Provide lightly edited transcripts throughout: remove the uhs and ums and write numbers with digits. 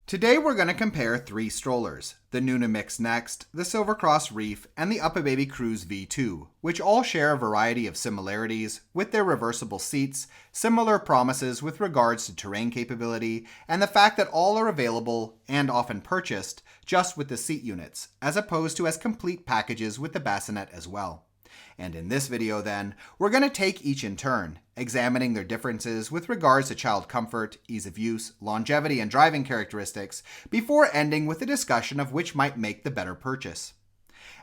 Today we're going to compare three strollers, the Nuna Mixx Next, the Reef, and the Uppababy Cruz V2, which all share a variety of similarities with their reversible seats, similar promises with regards to terrain capability, and the fact that all are available, and often purchased, just with the seat units, as opposed to as complete packages with the bassinet as well. And in this video then, we're going to take each in turn, examining their differences with regards to child comfort, ease of use, longevity, and driving characteristics, before ending with a discussion of which might make the better purchase.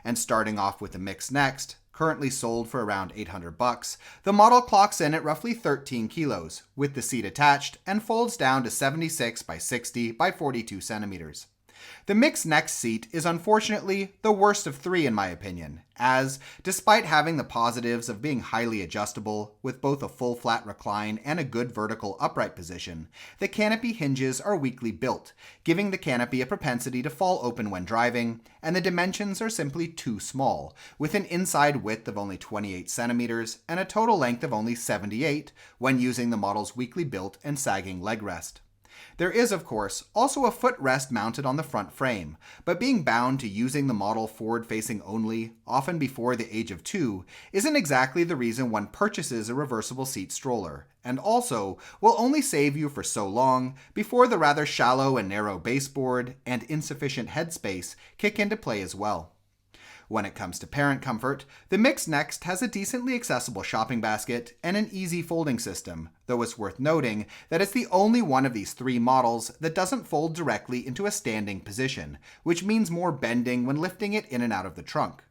And starting off with the Mixx Next, currently sold for around $800, the model clocks in at roughly 13 kilos, with the seat attached, and folds down to 76 by 60 by 42 centimeters. The Mixx Next seat is unfortunately the worst of three in my opinion, as, despite having the positives of being highly adjustable, with both a full flat recline and a good vertical upright position, the canopy hinges are weakly built, giving the canopy a propensity to fall open when driving, and the dimensions are simply too small, with an inside width of only 28 centimeters and a total length of only 78 when using the model's weakly built and sagging leg rest. There is, of course, also a footrest mounted on the front frame, but being bound to using the model forward-facing only, often before the age of 2, isn't exactly the reason one purchases a reversible seat stroller, and also will only save you for so long before the rather shallow and narrow baseboard and insufficient headspace kick into play as well. When it comes to parent comfort, the Mixx Next has a decently accessible shopping basket and an easy folding system, though it's worth noting that it's the only one of these three models that doesn't fold directly into a standing position, which means more bending when lifting it in and out of the trunk.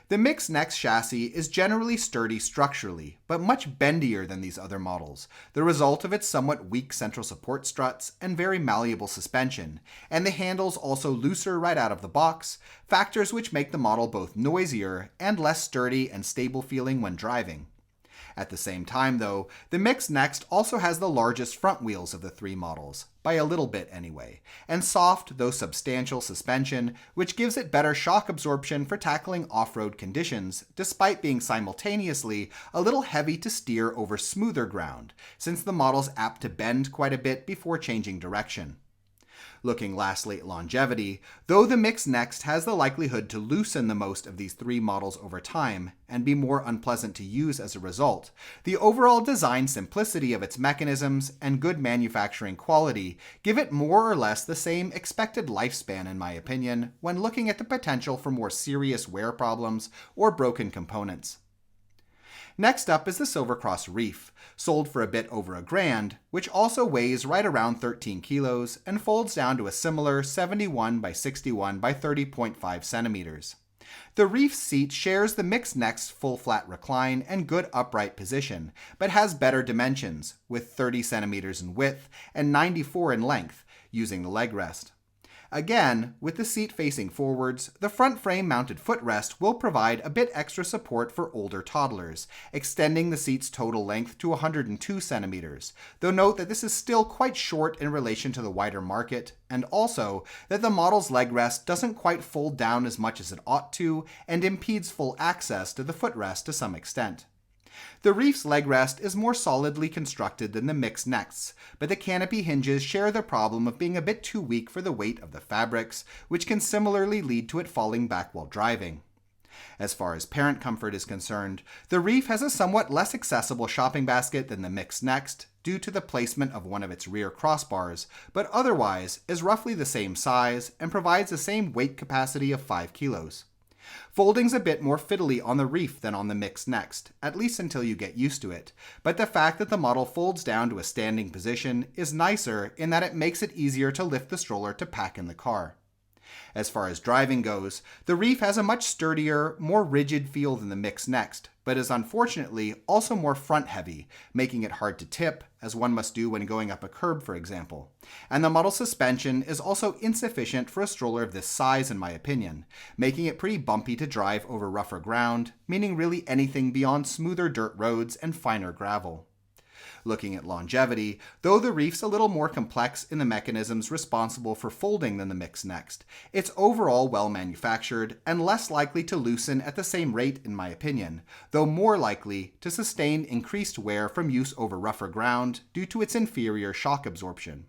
The Mixx Next chassis is generally sturdy structurally, but much bendier than these other models, the result of its somewhat weak central support struts and very malleable suspension, and the handles also looser right out of the box, factors which make the model both noisier and less sturdy and stable feeling when driving. At the same time though, the Mixx Next also has the largest front wheels of the three models, by a little bit anyway, and soft though substantial suspension, which gives it better shock absorption for tackling off-road conditions, despite being simultaneously a little heavy to steer over smoother ground, since the model's apt to bend quite a bit before changing direction. Looking lastly at longevity, though the Mixx Next has the likelihood to loosen the most of these three models over time and be more unpleasant to use as a result, the overall design simplicity of its mechanisms and good manufacturing quality give it more or less the same expected lifespan in my opinion when looking at the potential for more serious wear problems or broken components. Next up is the Reef, sold for a bit over $1,000, which also weighs right around 13 kilos and folds down to a similar 71 by 61 by 30.5 centimeters. The Reef seat shares the Mixx Next full flat recline and good upright position, but has better dimensions, with 30 centimeters in width and 94 in length, using the leg rest. Again, with the seat facing forwards, the front frame mounted footrest will provide a bit extra support for older toddlers, extending the seat's total length to 102 centimeters, though note that this is still quite short in relation to the wider market, and also that the model's leg rest doesn't quite fold down as much as it ought to and impedes full access to the footrest to some extent. The Reef's leg rest is more solidly constructed than the Mixx Next's, but the canopy hinges share the problem of being a bit too weak for the weight of the fabrics, which can similarly lead to it falling back while driving. As far as parent comfort is concerned, the Reef has a somewhat less accessible shopping basket than the Mixx Next due to the placement of one of its rear crossbars, but otherwise is roughly the same size and provides the same weight capacity of 5 kilos. Folding's a bit more fiddly on the Reef than on the Mixx Next, at least until you get used to it, but the fact that the model folds down to a standing position is nicer in that it makes it easier to lift the stroller to pack in the car. As far as driving goes, the Reef has a much sturdier, more rigid feel than the Mixx Next, but is unfortunately also more front-heavy, making it hard to tip, as one must do when going up a curb, for example. And the model's suspension is also insufficient for a stroller of this size, in my opinion, making it pretty bumpy to drive over rougher ground, meaning really anything beyond smoother dirt roads and finer gravel. Looking at longevity, though the Reef's a little more complex in the mechanisms responsible for folding than the Mixx Next, it's overall well manufactured and less likely to loosen at the same rate in my opinion, though more likely to sustain increased wear from use over rougher ground due to its inferior shock absorption.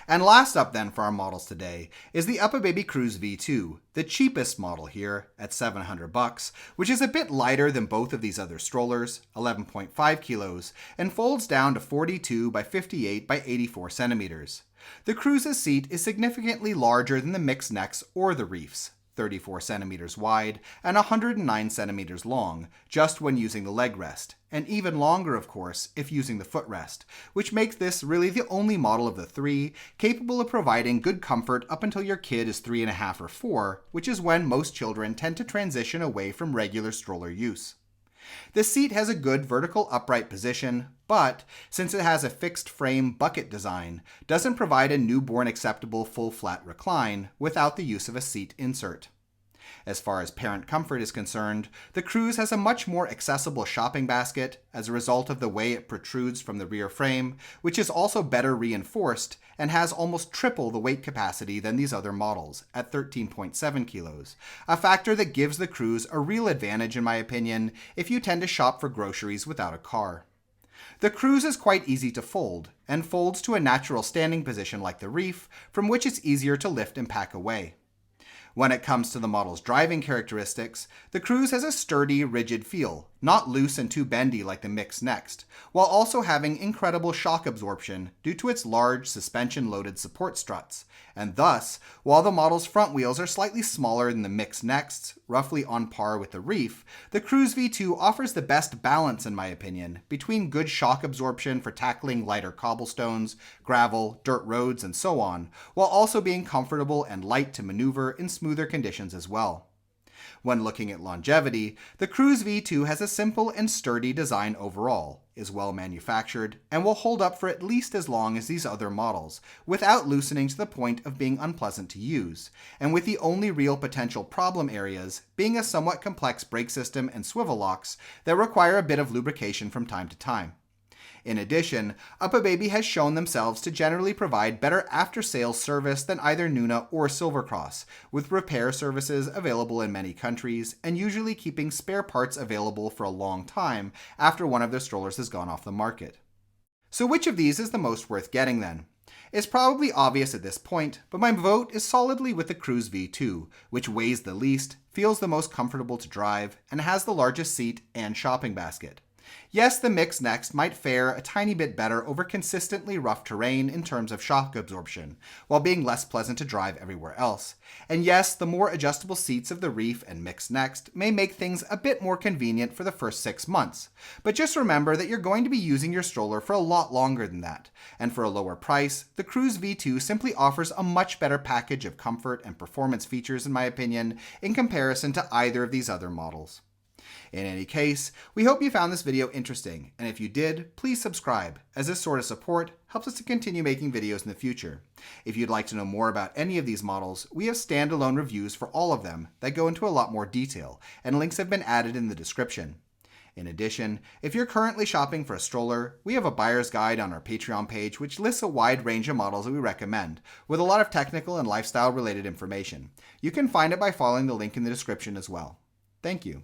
And last up then for our models today is the Uppababy Cruz V2, the cheapest model here at $700, which is a bit lighter than both of these other strollers, 11.5 kilos, and folds down to 42 by 58 by 84 centimeters. The Cruz's seat is significantly larger than the Mixx Next or the Reef's, 34 centimeters wide and 109 centimeters long, just when using the leg rest, and even longer, of course, if using the footrest, which makes this really the only model of the three capable of providing good comfort up until your kid is 3.5 or 4, which is when most children tend to transition away from regular stroller use. The seat has a good vertical upright position, but since it has a fixed frame bucket design, doesn't provide a newborn acceptable full flat recline without the use of a seat insert. As far as parent comfort is concerned, the Cruz has a much more accessible shopping basket as a result of the way it protrudes from the rear frame, which is also better reinforced and has almost triple the weight capacity than these other models at 13.7 kilos, a factor that gives the Cruz a real advantage in my opinion if you tend to shop for groceries without a car. The Cruz is quite easy to fold, and folds to a natural standing position like the Reef, from which it's easier to lift and pack away. When it comes to the model's driving characteristics, the Cruz has a sturdy, rigid feel, not loose and too bendy like the Mixx Next, while also having incredible shock absorption due to its large suspension-loaded support struts, and thus, while the model's front wheels are slightly smaller than the Mixx Next, roughly on par with the Reef, the Cruz V2 offers the best balance, in my opinion, between good shock absorption for tackling lighter cobblestones, gravel, dirt roads, and so on, while also being comfortable and light to maneuver in smoother conditions as well. When looking at longevity, the Cruz V2 has a simple and sturdy design overall, is well manufactured, and will hold up for at least as long as these other models, without loosening to the point of being unpleasant to use, and with the only real potential problem areas being a somewhat complex brake system and swivel locks that require a bit of lubrication from time to time. In addition, Uppababy has shown themselves to generally provide better after-sales service than either Nuna or Silvercross, with repair services available in many countries and usually keeping spare parts available for a long time after one of their strollers has gone off the market. So which of these is the most worth getting then? It's probably obvious at this point, but my vote is solidly with the Cruz V2, which weighs the least, feels the most comfortable to drive, and has the largest seat and shopping basket. Yes, the Mixx Next might fare a tiny bit better over consistently rough terrain in terms of shock absorption, while being less pleasant to drive everywhere else. And yes, the more adjustable seats of the Reef and Mixx Next may make things a bit more convenient for the first 6 months. But just remember that you're going to be using your stroller for a lot longer than that, and for a lower price, the Cruz V2 simply offers a much better package of comfort and performance features in my opinion in comparison to either of these other models. In any case, we hope you found this video interesting, and if you did, please subscribe, as this sort of support helps us to continue making videos in the future. If you'd like to know more about any of these models, we have standalone reviews for all of them that go into a lot more detail, and links have been added in the description. In addition, if you're currently shopping for a stroller, we have a buyer's guide on our Patreon page which lists a wide range of models that we recommend, with a lot of technical and lifestyle related information. You can find it by following the link in the description as well. Thank you.